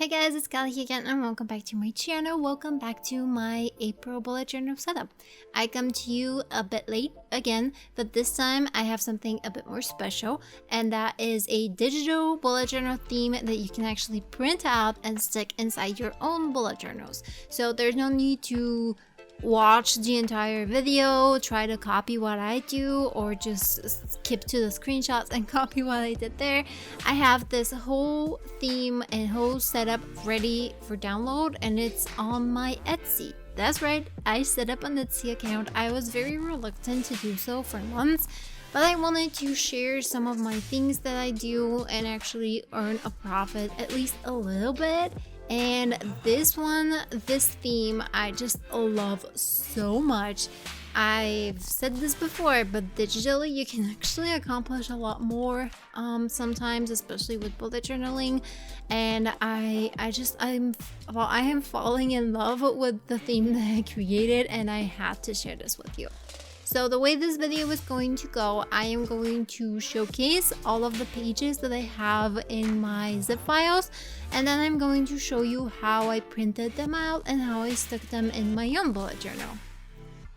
Hey guys, it's Callie again and welcome back to my channel. Welcome back to my April bullet journal setup. I come to you a bit late again, but this time I have something a bit more special, and that is a digital bullet journal theme that you can actually print out and stick inside your own bullet journals. So there's no need to watch the entire video, try to copy what I do, or just skip to the screenshots and copy what I did there. I have this whole theme and whole setup ready for download, and it's on my Etsy. That's right, I set up an Etsy account. I was very reluctant to do so for months, but I wanted to share some of my things that I do and actually earn a profit, at least a little bit. And this theme, I just love so much. I've said this before, but digitally you can actually accomplish a lot more sometimes, especially with bullet journaling. And I am falling in love with the theme that I created, and I had to share this with you. So the way this video is going to go, I am going to showcase all of the pages that I have in my zip files, and then I'm going to show you how I printed them out and how I stuck them in my own bullet journal.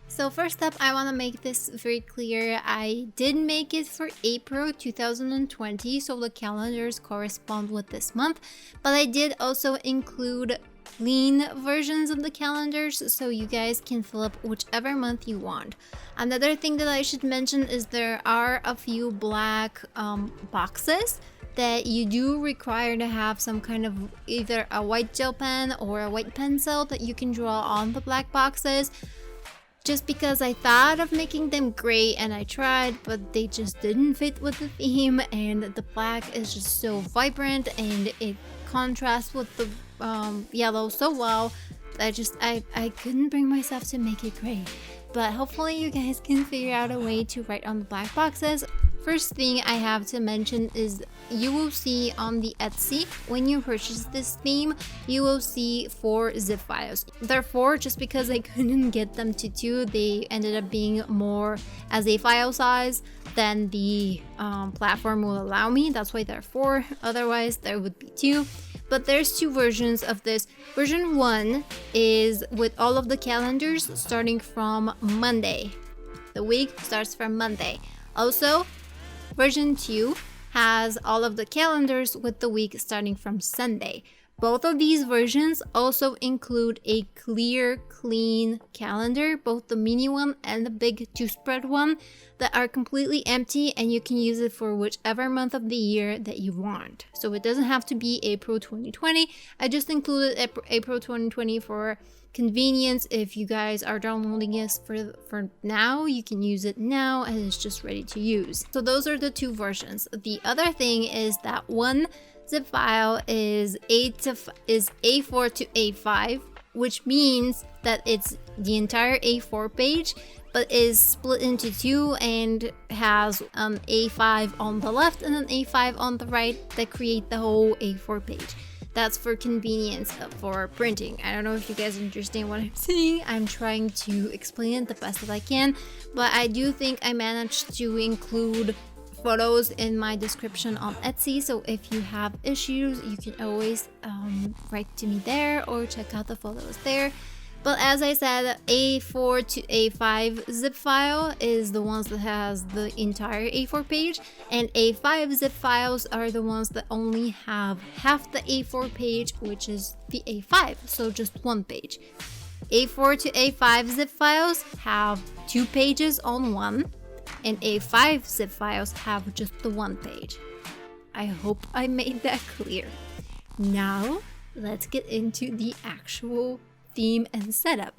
So first up, I want to make this very clear. I did make it for April 2020, so the calendars correspond with this month, but I did also include clean versions of the calendars so you guys can fill up whichever month you want. Another thing that I should mention is there are a few black boxes that you do require to have some kind of either a white gel pen or a white pencil that you can draw on the black boxes. Just because I thought of making them gray and I tried, but they just didn't fit with the theme, and the black is just so vibrant and it contrasts with the yellow so well. I couldn't bring myself to make it gray, but hopefully you guys can figure out a way to write on the black boxes. First thing I have to mention is you will see on the Etsy, when you purchase this theme, you will see 4 zip files. They're 4 just because I couldn't get them to 2. They ended up being more as a file size than the platform will allow me. That's why they're 4. Otherwise, there would be 2. But there's 2 versions of this. Version 1 is with all of the calendars starting from Monday. The week starts from Monday. Also, version 2 has all of the calendars with the week starting from Sunday. Both of these versions also include a clear, clean calendar, both the mini one and the big 2-spread one, that are completely empty, and you can use it for whichever month of the year that you want. So it doesn't have to be April 2020. I just included April 2020 for convenience. If you guys are downloading this for now, you can use it now and it's just ready to use. So those are the 2 versions. The other thing is that one zip file is A4 to A5, which means that it's the entire A4 page, but is split into 2 and has an A5 on the left and an A5 on the right that create the whole A4 page. That's for convenience for printing. I don't know if you guys understand what I'm saying. I'm trying to explain it the best that I can, but I do think I managed to include photos in my description on Etsy, so if you have issues, you can always write to me there or check out the photos there. But as I said, A4 to A5 zip file is the ones that has the entire A4 page, and A5 zip files are the ones that only have half the A4 page, which is the A5, so just 1 page. A4 to A5 zip files have 2 pages on one, and A5 zip files have just the 1 page. I hope I made that clear. Now, let's get into the actual theme and setup.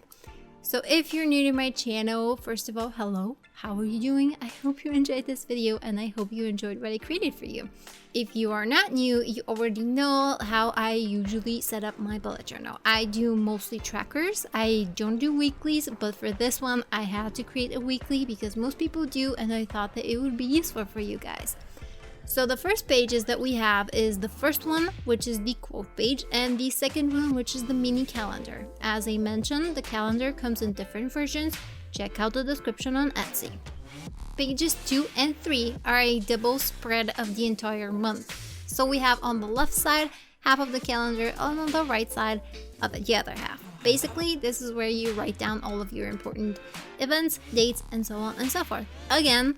So if you're new to my channel, first of all, hello, how are you doing? I hope you enjoyed this video and I hope you enjoyed what I created for you. If you are not new, you already know how I usually set up my bullet journal. I do mostly trackers. I don't do weeklies, but for this one I had to create a weekly because most people do, and I thought that it would be useful for you guys. So the first pages that we have is the first one, which is the quote page, and the second one, which is the mini calendar. As I mentioned, the calendar comes in different versions. Check out the description on Etsy. Pages 2 and 3 are a double spread of the entire month. So we have on the left side half of the calendar on the right side of the other half. Basically, this is where you write down all of your important events, dates, and so on and so forth. Again,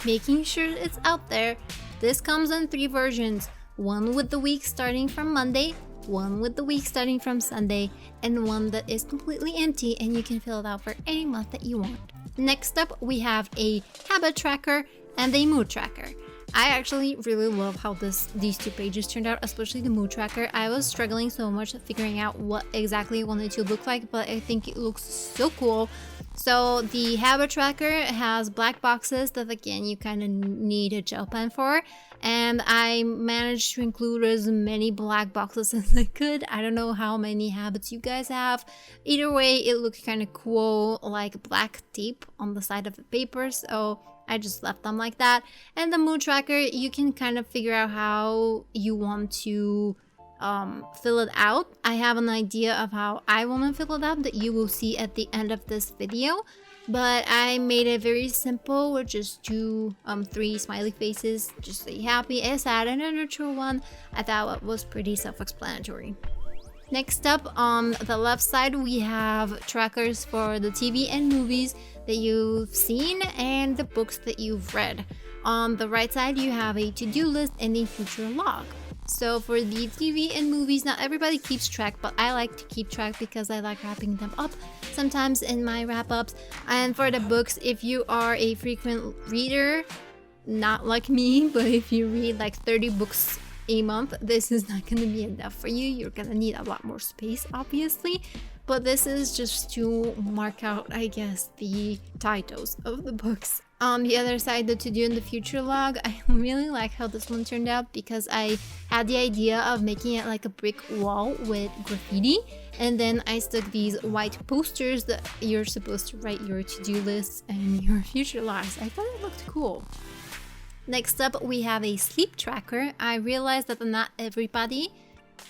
making sure it's out there. This comes in 3 versions. One with the week starting from Monday, one with the week starting from Sunday, and one that is completely empty and you can fill it out for any month that you want. Next up, we have a habit tracker and a mood tracker. I actually really love how these 2 pages turned out, especially the mood tracker. I was struggling so much figuring out what exactly I wanted to look like, but I think it looks so cool. So the habit tracker has black boxes that again you kind of need a gel pen for, and I managed to include as many black boxes as I could. I don't know how many habits you guys have. Either way, it looks kind of cool, like black tape on the side of the paper, so I just left them like that. And the mood tracker, you can kind of figure out how you want to fill it out. I have an idea of how I want to fill it out that you will see at the end of this video, but I made it very simple with just 3 smiley faces, just a happy, a sad, and a neutral one. I thought it was pretty self-explanatory. Next up, on the left side, we have trackers for the TV and movies that you've seen and the books that you've read. On the right side, you have a to-do list and a future log. So for the TV and movies, not everybody keeps track, but I like to keep track because I like wrapping them up sometimes in my wrap-ups. And for the books, if you are a frequent reader, not like me, but if you read like 30 books a month, this is not going to be enough for you. You're going to need a lot more space, obviously. But this is just to mark out, I guess, the titles of the books. On the other side, the to-do and the future log, I really like how this one turned out because I had the idea of making it like a brick wall with graffiti, and then I stuck these white posters that you're supposed to write your to-do lists and your future logs. I thought it looked cool. Next up, we have a sleep tracker. I realized that not everybody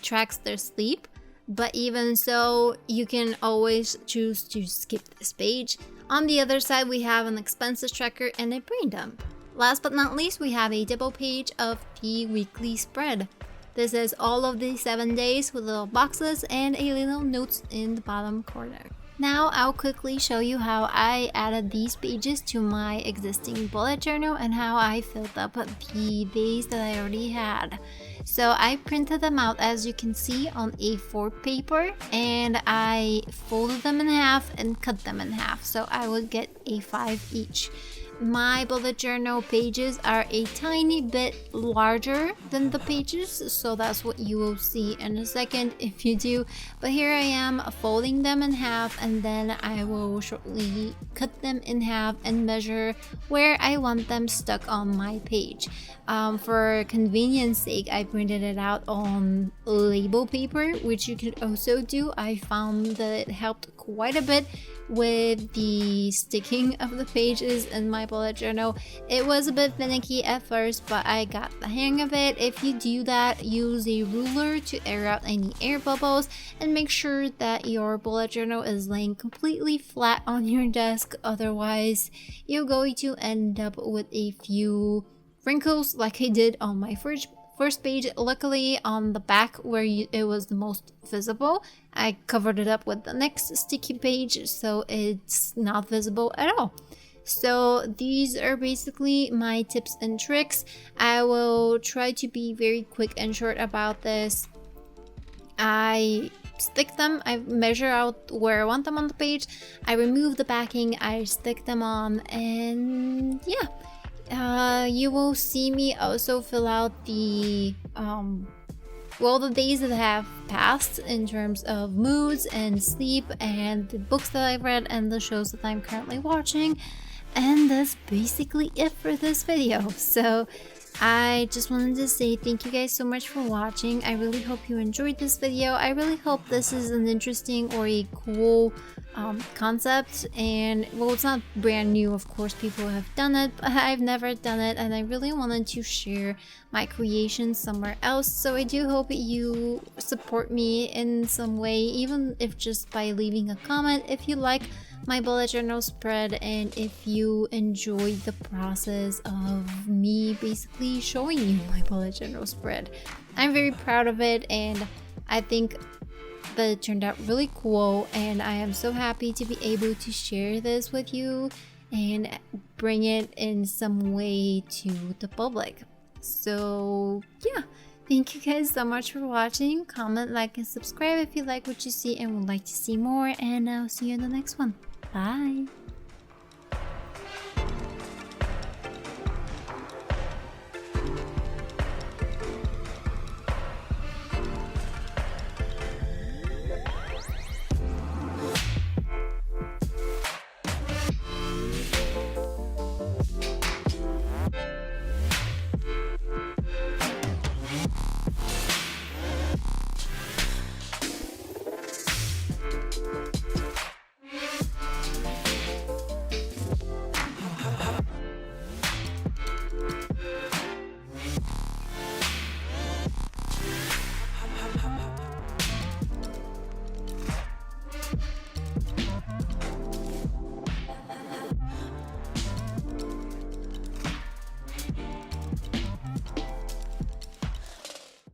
tracks their sleep, but even so, you can always choose to skip this page. On the other side, we have an expenses tracker and a brain dump. Last but not least, we have a double page of the weekly spread. This is all of the 7 days with little boxes and a little notes in the bottom corner. Now I'll quickly show you how I added these pages to my existing bullet journal and how I filled up the days that I already had. So I printed them out, as you can see, on A4 paper, and I folded them in half and cut them in half, so I would get A5 each. My bullet journal pages are a tiny bit larger than the pages, so that's what you will see in a second if you do. But here I am folding them in half, and then I will shortly cut them in half and measure where I want them stuck on my page. For convenience sake, I printed it out on label paper, which you could also do. I found that it helped quite a bit with the sticking of the pages in my bullet journal. It was a bit finicky at first, but I got the hang of it. If you do that, use a ruler to air out any air bubbles and make sure that your bullet journal is laying completely flat on your desk. Otherwise, you're going to end up with a few wrinkles like I did on my first page. Luckily, on the back where it was the most visible, I covered it up with the next sticky page so it's not visible at all. So these are basically my tips and tricks. I will try to be very quick and short about this. I stick them, I measure out where I want them on the page, I remove the backing, I stick them on, and yeah. You will see me also fill out the the days that have passed in terms of moods and sleep and the books that I've read and the shows that I'm currently watching. And that's basically it for this video. So I just wanted to say thank you guys so much for watching. I really hope you enjoyed this video. I really hope this is an interesting or a cool concept, and well, it's not brand new, of course, people have done it, but I've never done it, and I really wanted to share my creations somewhere else. So I do hope you support me in some way, even if just by leaving a comment if you like my bullet journal spread and if you enjoy the process of me basically showing you my bullet journal spread. I'm very proud of it, and I think that it turned out really cool, and I am so happy to be able to share this with you and bring it in some way to the public. So yeah, thank you guys so much for watching. Comment, like, and subscribe if you like what you see and would like to see more, and I'll see you in the next one. Bye.